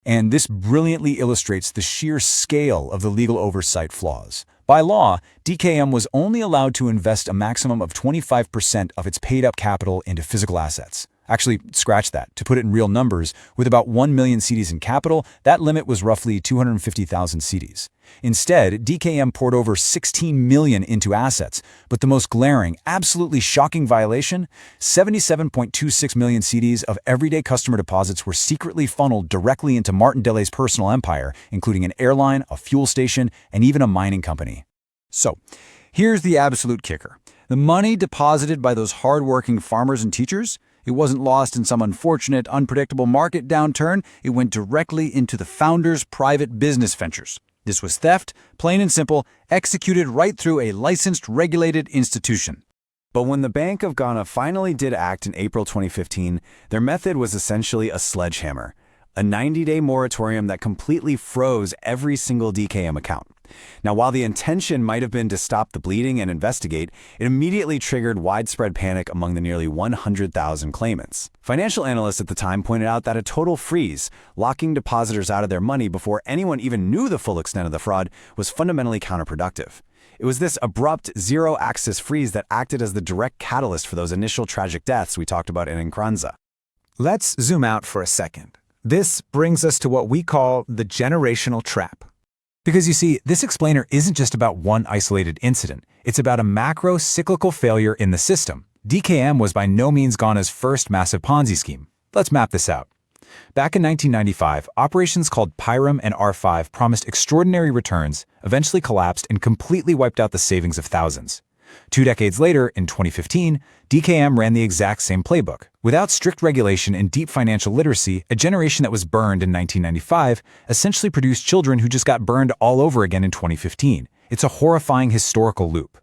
And this brilliantly illustrates the sheer scale of the legal oversight flaws. By law, DKM was only allowed to invest a maximum of 25% of its paid-up capital into physical assets. Actually, scratch that. To put it in real numbers, with about 1 million CDs in capital, that limit was roughly 250,000 CDs. Instead, DKM poured over 16 million into assets, but the most glaring, absolutely shocking violation, 77.26 million CDs of everyday customer deposits were secretly funneled directly into Martin Delle's personal empire, including an airline, a fuel station, and even a mining company. So, here's the absolute kicker. The money deposited by those hardworking farmers and teachers, it wasn't lost in some unfortunate, unpredictable market downturn. It went directly into the founders' private business ventures. This was theft, plain and simple, executed right through a licensed, regulated institution. But when the Bank of Ghana finally did act in April 2015, their method was essentially a sledgehammer, a 90-day moratorium that completely froze every single DKM account. Now, while the intention might have been to stop the bleeding and investigate, it immediately triggered widespread panic among the nearly 100,000 claimants. Financial analysts at the time pointed out that a total freeze, locking depositors out of their money before anyone even knew the full extent of the fraud, was fundamentally counterproductive. It was this abrupt, zero-axis freeze that acted as the direct catalyst for those initial tragic deaths we talked about in Nkranza. Let's zoom out for a second. This brings us to what we call the generational trap. Because you see, this explainer isn't just about one isolated incident. It's about a macro cyclical failure in the system. DKM was by no means Ghana's first massive Ponzi scheme. Let's map this out. Back in 1995, operations called Pyram and R5 promised extraordinary returns, eventually collapsed and completely wiped out the savings of thousands. 2 decades later, in 2015, DKM ran the exact same playbook. Without strict regulation and deep financial literacy, a generation that was burned in 1995 essentially produced children who just got burned all over again in 2015. It's a horrifying historical loop.